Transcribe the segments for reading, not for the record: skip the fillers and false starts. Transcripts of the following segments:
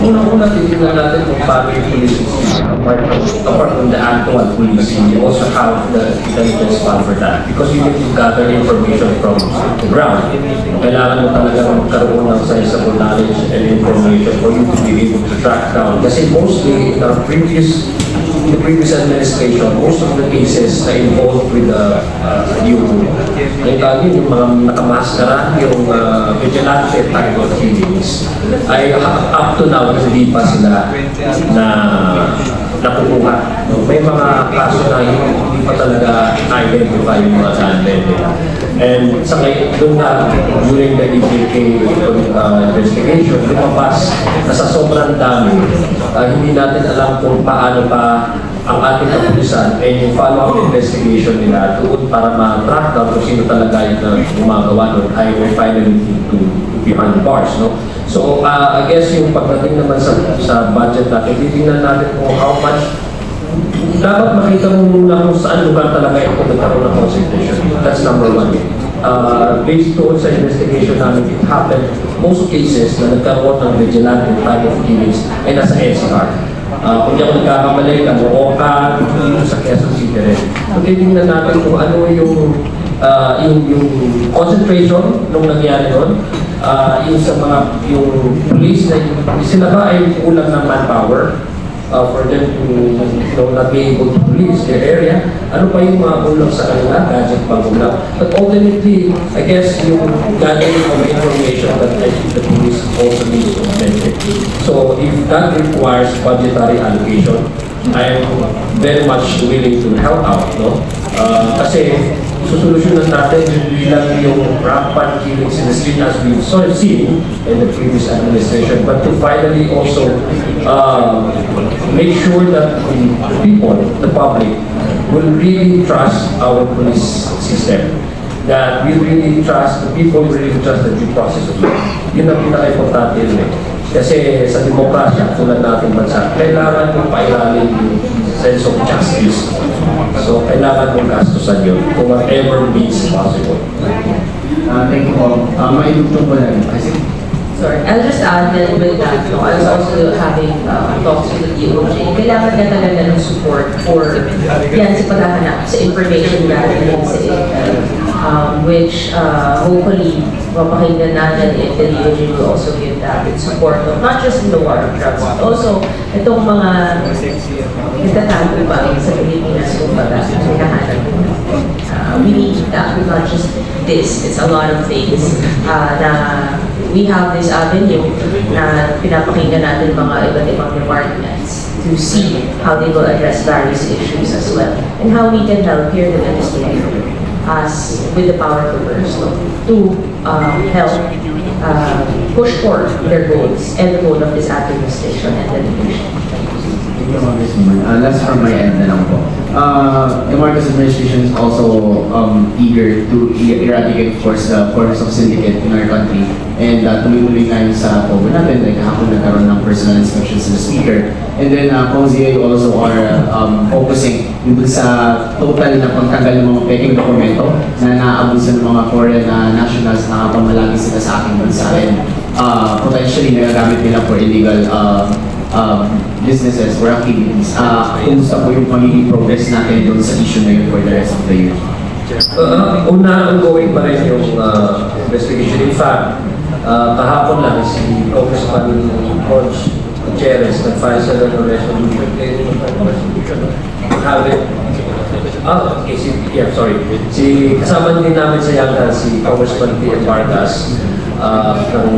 Una-una, titignan natin kung paano yung police apart from the actual police, you also have the intelligence fund for that. Because you need to gather information from the ground. Kailangan mo talaga magkaroon ng sizable knowledge and information for you to be able to track down. Kasi mostly, in the previous administration, most of the cases na involved with yung mga nakamaskara, yung vigilante type of killings, ay up to now, hindi pa sila na nakukuha. No? May mga kaso na hindi pa talaga identify yung mga gunmen nila. And sa ngayon, doon na, during the EPK investigation, lumabas na sa sobrang dami, hindi natin alam kung paano pa ang ating kapulisan and yung follow-up investigation nila doon para ma-track down kung sino talaga yung gumagawa nun ay may finally to behind bars. No? So, I guess yung pagdating naman sa budget natin, titingnan natin kung how much dapat makita mo muna kung saan lugar talaga ito nagkaroon ng concentration. That's number one. Based doon sa investigation namin, it happened, most cases na nagkaroon ng vigilante type of killings ay nasa NCR. Kung di ako nagkakamali, Caloocan, dito sa Quezon City rin. So, titingnan natin kung ano yung concentration nung nangyari doon. Yung sa mga, yung police na sila ba ay kulang ng manpower for them to not be able to police their area. Ano pa yung mga kulang sa kanila, gadget pa kulang. But ultimately, I guess yung gathering of information that I think the police also needs to benefit. So if that requires budgetary allocation, I am very much willing to help out. No? Kasi susolusyonan natin hindi lang yung rampant killings in the street as we've seen in the previous administration, but to finally also make sure that the people, the public, will really trust our police system. That we really trust, the people really trust the due process of law. Yun ang pinaka-importante yun eh. Kasi sa demokrasya, tulad natin bansa, kailangan mong pairalin yung sense of justice. So, kailangan mong gastusan yun kung whatever means possible. Thank you all. Maidugtong ko na rin kasi Sorry, I'll just add that with that, no, I was also having talks with the DOJ. Kailangan na talaga ng support for yan sa paghahanap sa information gathering sa Intel, which hopefully mapakinggan natin if the DOJ will also give that support, no? Not just in the war on drugs, but also itong mga nagtatago pa sa Pilipinas kung baga hinahanap. We need that, not just this, it's a lot of things na we have this avenue na pinapakinggan natin mga iba't ibang departments to see how they will address various issues as well and how we can help here the legislature as with the power to help push forward their goals and the goal of this administration and delegation. Last from my end na lang po. The Marcos administration is also eager to eradicate, of course, the forms of syndicate in our country. And tuloy-tuloy na yun sa pogo natin, like kahapon nagkaroon ng personal inspections to the speaker. And then CONSIA also are focusing dun sa total na pagtanggal ng mga peking dokumento na naaabusan ng mga foreign nationals na pamalagi sila sa ating bansa. And potentially nagagamit nila for illegal businesses or activities. Kumusta po yung magiging progress natin doon sa issue na yun for the rest of the year? Una, ongoing pa rin yung investigation. In fact, kahapon lang si Congressman George Gutierrez nag-file sa ng resolution. Si kasama din namin sa Yangda, si Congressman P. Vargas ng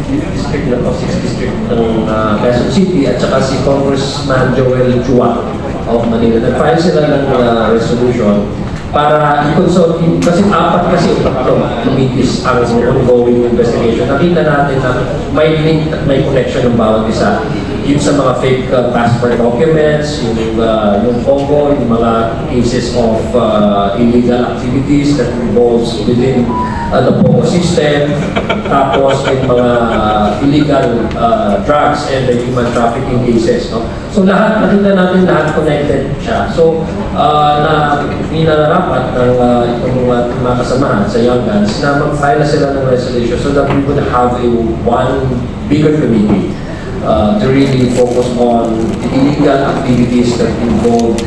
district ng 6th district ng Quezon City at saka si Congressman Joel Chua of Manila. Nag-file sila ng resolution para i-consult, kasi apat kasi tatlo committees ang ongoing investigation. Nakita natin na may link at may connection ng bawat isa. Yung sa mga fake passport documents, yung Congo, yung mga cases of illegal activities that involves within the Congo system, tapos yung mga illegal drugs and the human trafficking cases. No? So lahat, nakita natin lahat connected siya. So, ninararapat ng itong mga kasamahan sa Young Guns na mag-file na sila ng resolution so that we would have one bigger committee really focus on illegal activities that involve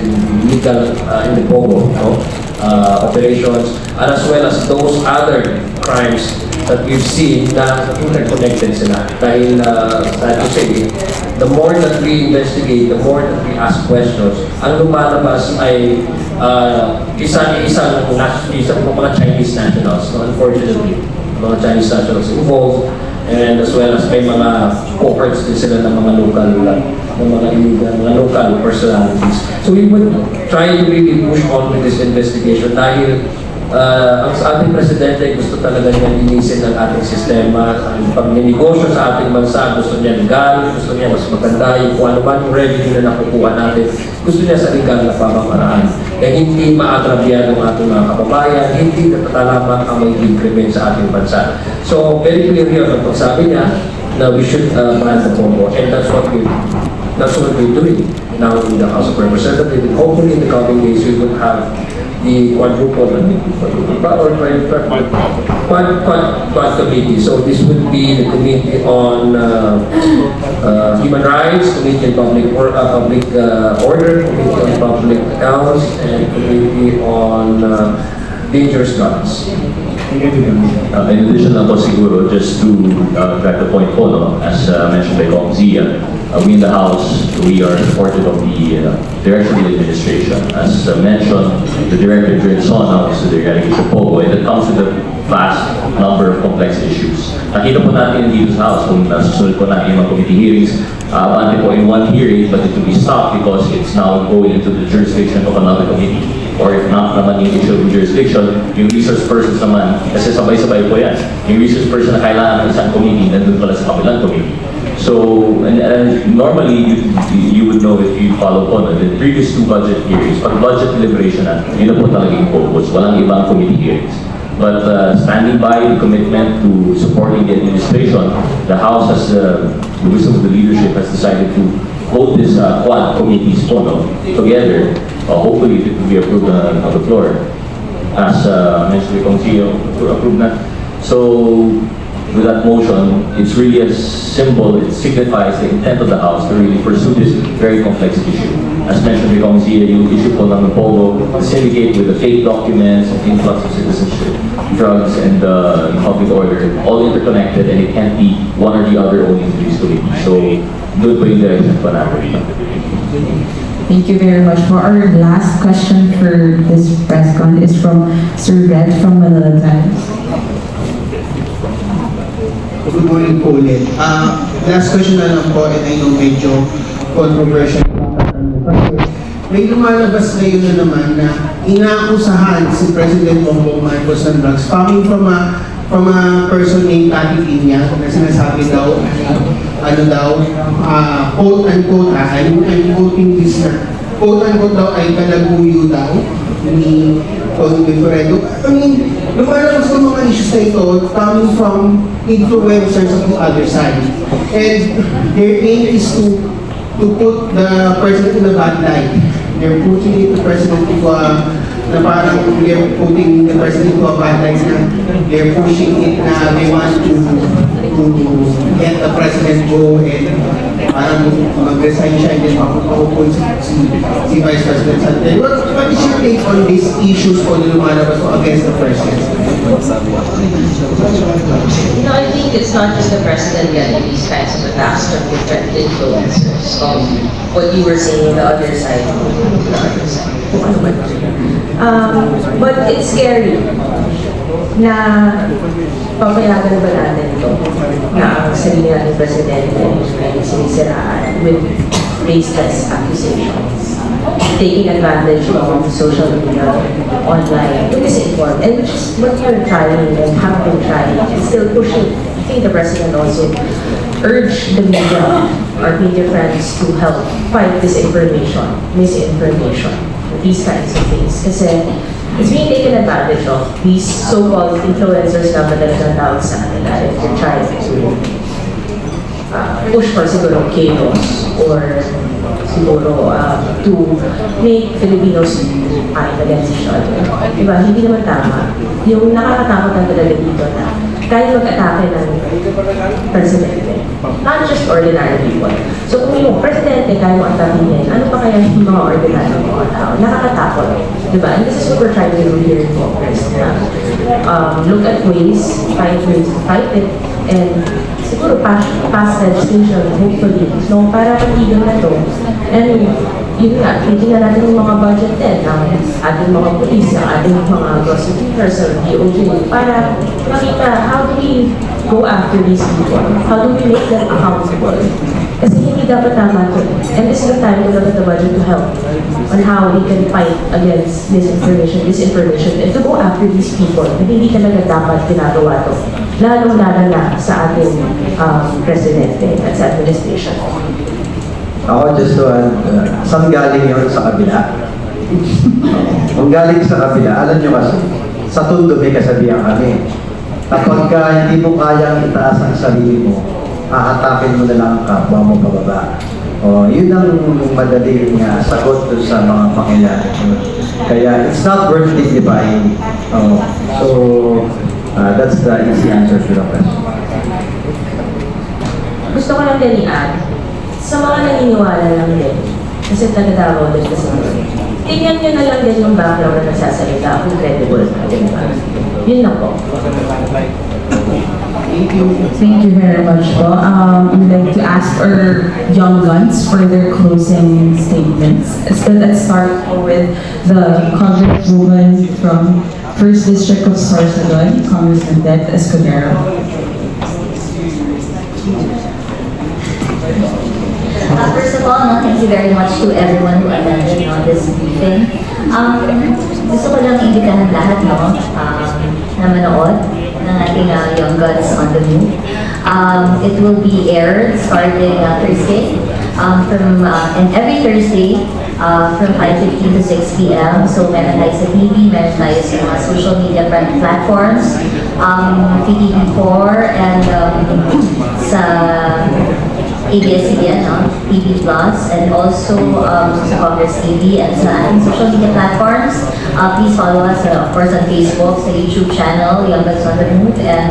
illegal in the Pogo, no? Operations, and as well as those other crimes that we've seen na interconnected sila. Dahil, sad to say, the more that we investigate, the more that we ask questions, ang lumalabas ay isang mga Chinese nationals, no? Unfortunately, mga Chinese nationals involved, and as well as may mga cohorts din sila ng mga local, mga local personalities. So we would try to really push on with this investigation dahil ang sa ating presidente gusto talaga niya linisin ang ating sistema. Ang pag-negosyo sa ating bansa, gusto niya legal, gusto niya mas maganda yung kung ano ba yung revenue na nakukuha natin. Gusto niya sa legal na pamamaraan. Kaya hindi maagrabyado ang ating mga kababayan, hindi natatalaman ang magiging krimen sa ating bansa. So, very clear yun ang pagsabi niya na we should ban the Pogo, and that's what we're doing now in the House of Representatives. And hopefully in the coming days we will have the quadruple quad committee. So this would be the committee on human rights, committee on public order, committee on public accounts, and committee on dangerous drugs. In addition na po siguro, just to track the point po, no, as mentioned by Kong Zia, we in the House, we are supportive of the direction of the administration. As mentioned, the Director Drinson now is the Eradication Pogo, and it comes with a vast number of complex issues. Nakita po natin dito sa House, kung nasusunod po natin yung mga committee hearings, abante po in one hearing, but it will be stopped because it's now going into the jurisdiction of another committee. Or if not naman yung issue of jurisdiction, yung resource persons naman, kasi sabay-sabay po yan. Yung resource person na kailangan ng isang committee, nandun pala sa kabilang committee. So, and normally, you would know if you follow po the previous two budget hearings, pag budget deliberation na, yun na po talaga yung focus, walang ibang committee hearings. But standing by the commitment to supporting the administration, the House has, the wisdom of the leadership has decided to hold this quad committees po, no, together. Hopefully it will be approved on the floor. As mentioned, Kong CEO approved na. So with that motion, it's really a symbol, it signifies the intent of the House to really pursue this very complex issue. As mentioned by Kong CEO, yung issue po ng Pogo, the syndicate with the fake documents, influx of citizenship, drugs, and public order, all interconnected, and it can't be one or the other only in these committees. So doon po yung direction po natin. Thank you very much. For our last question for this press con is from Sir Red from Manila Times. Good morning po ulit. Last question na lang po, and I know medyo controversial yung tatanong. Kasi may lumalabas ngayon na naman na inaakusahan si President Bongbong Marcos ng drugs coming from a person named Cathy Piña na sinasabi daw, quote-unquote, I'm quoting this na, quote-unquote daw ay kalaguyo daw ni Tony Viferedo. I mean, lumalabas yung mga issues na ito coming from influencers of the other side. And their aim is to put the president in a bad light. They're putting the president into na parang they're putting the president into a bad light na they're pushing it na they want to get the president go and parang mag-resign siya and then makukumpun si Vice President Sante. What is your take on these issues po na lumalabas po against the president? No, I think it's not just the president getting these kinds of attacks from different influencers. What you were saying, the other side. But it's scary na papayagan ba natin ito na ang sarili natin presidente ay sinisiraan with baseless accusations, taking advantage of social media, online, to misinform, and which is what you're trying and have been trying and still pushing. I think the president also urged the media, our media friends, to help fight disinformation, misinformation, these kinds of things. Kasi it's being taken advantage of. These so-called influencers na madalas na tawag sa kanila if they're trying to push for siguro chaos or siguro to make Filipinos fight against each other. Diba? Hindi naman tama. Yung nakakatakot ang talaga dito na kaya mag-atake ng presidente. Not just ordinary people. So kung yung presidente kaya mo atakihin, ano pa kaya yung mga ordinary mga tao? Nakakatakot. Diba? And this is what we're trying to do here in Congress. Look at ways, find ways to fight it, and siguro pass legislation, hopefully, no, para patigil na to. And yun nga, titignan natin yung mga budget din ng ating mga police, ng ating mga prosecutors, ng DOJ, para makita how do we go after these people? How do we make them accountable? Kasi hindi dapat tama to. And this is the time to look at the budget to help on how we can fight against disinformation, and to go after these people na hindi talaga dapat ginagawa to. Lalong-lalo na sa ating presidente at sa administration. Ako, just to add, saan galing yun sa kabila? Kung galing sa kabila, alam nyo kasi, sa tundo may kasabihan kami. Kapag hindi mo kayang itaas ang sarili mo, aatakin mo na lang ang kapwa mo pababa. Yun ang madaling sagot dun sa mga pangyayari. Kaya it's not worth dignifying. That's the easy answer to the question. Gusto ko lang din i-add, sa mga naniniwala lang din, kasi taga-Davao din kasi tingnan nyo na lang din yung background na nagsasalita kung credible na din. Yun lang po. Thank you very much po. We'd like to ask our young guns for their closing statements. So let's start with the Congresswoman from 1st District of Sorsogon, Congressman Det Escudero. First of all, thank you very much to everyone who attended this briefing. Gusto ko lang imbitahan lahat na manood ng ating Young Guns on the Move. It will be aired starting Thursday, and every Thursday from 5:15 to 6 p.m. So meron tayo sa TV, meron tayo sa mga social media platforms, PTV4, and sa ABS-CBN, TV Plus, and also sa Congress TV and sa ating social media platforms. Please follow us, of course, on Facebook, sa YouTube channel, Young Guns on the Move, and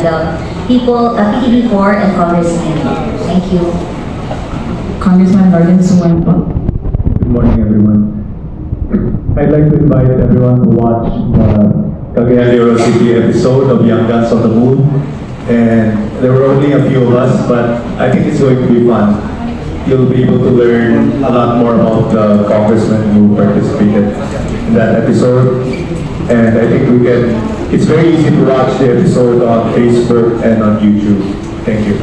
PTV4 and Congress TV. Thank you. Congressman Martin Suwan po. Good morning, everyone. I'd like to invite everyone to watch the Cagayan de Oro City episode of Young Guns on the Move. And there were only a few of us, but I think it's going to be fun. You'll be able to learn a lot more about the congressmen who participated in that episode. And I think it's very easy to watch the episode on Facebook and on YouTube. Thank you.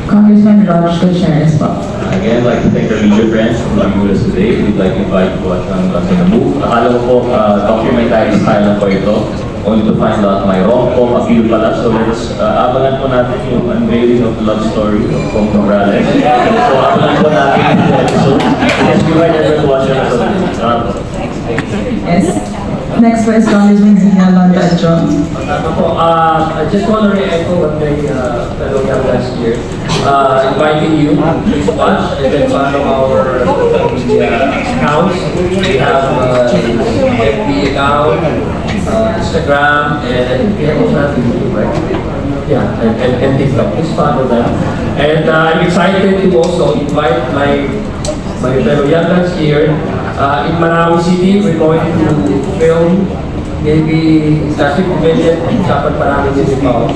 Congressman Raj Gutierrez po. Again, I'd like to thank our media friends for joining us today. We'd like to invite you to watch Young Guns on the Move. Akala ko po, documentary style lang po ito. Only to find out my rom-com appeal pala. So let's abangan po natin yung unveiling of the love story of Pong Morales. So abangan po natin yung episode. Yes, we might ever watch it. Yes. Next po is Congressman Zina Longadro. I just want to re-echo what my fellow young guys here. Inviting you to watch and then follow our accounts. We have FB account, Instagram, and we have also YouTube, right? Yeah, and TikTok. Please follow them. And I'm excited to also invite my fellow young guys here. In Marawi City, we're going to film maybe Classic Comedian dapat marami din ikaw.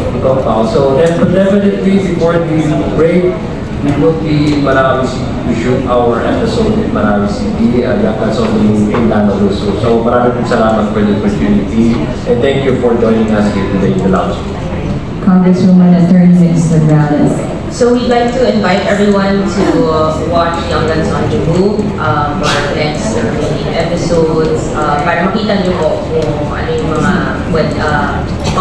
So then definitely before the break, we will be in Marawi City to shoot our episode in Marawi City, Yakan sa in Lano Luso. So maraming salamat for the opportunity and thank you for joining us here today in the lounge. Congresswoman Attorney Minister Morales. So we'd like to invite everyone to watch Young Guns on the Move for the next episodes para makita nyo po kung ano yung mga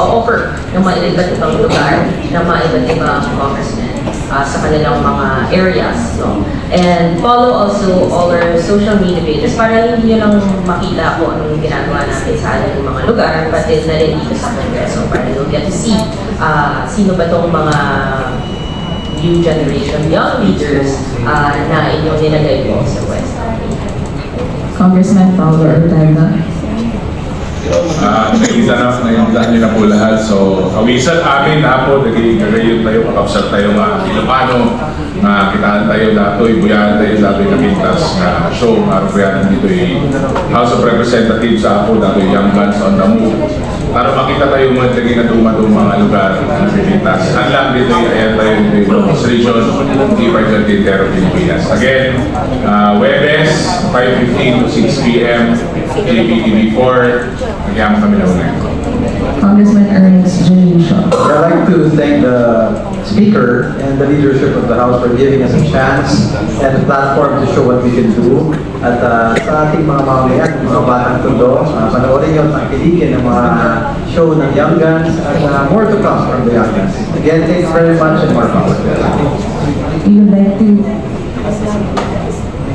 offer ng mga iba't ibang lugar ng mga iba't ibang congressmen sa kanilang mga areas. No? And follow also all our social media pages para hindi nyo lang makita kung anong ginagawa natin sa ating mga lugar, pati na rin dito sa Congreso para you'll get to see sino ba itong mga new generation young leaders na inyong nilagay po sa West. Congressman Paulo Ortega. Naiindahan niyo na po lahat. So, kawisan amin na po, naging tayo, kakapsat tayo mga Ilocano, kitaan tayo dato, ibuyahan tayo dato yung nakintas na show, marupuyanan dito yung House of Representatives sa ako, dato yung Young Guns on the Move. Para makita tayo mga lagi na dumadong mga lugar na nakikintas. Unlike dito yung ayan tayo dito yung Ilocos Region, T5 Tintero, Pilipinas. Again, Webes, 5:15 to 6 p.m. JPTV4, nagyama kami na ulit. Congressman Ernest Junicio. I'd like to thank the Speaker and the leadership of the House for giving us a chance and a platform to show what we can do. At sa ating mga mamamayan, mga batang tundo, panoorin nyo at tangkilikin ng mga show ng Young Guns at more to come from the Young Guns. Again, thanks very much and more power.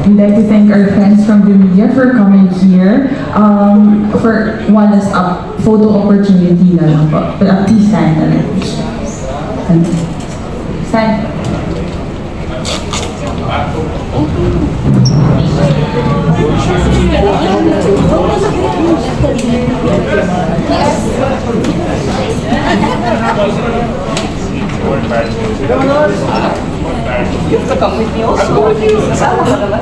We'd like to thank our friends from the media for coming here. For one is a photo opportunity na lang po. But please stand na lang. Stand. You have to come with me also. Kasama ka naman.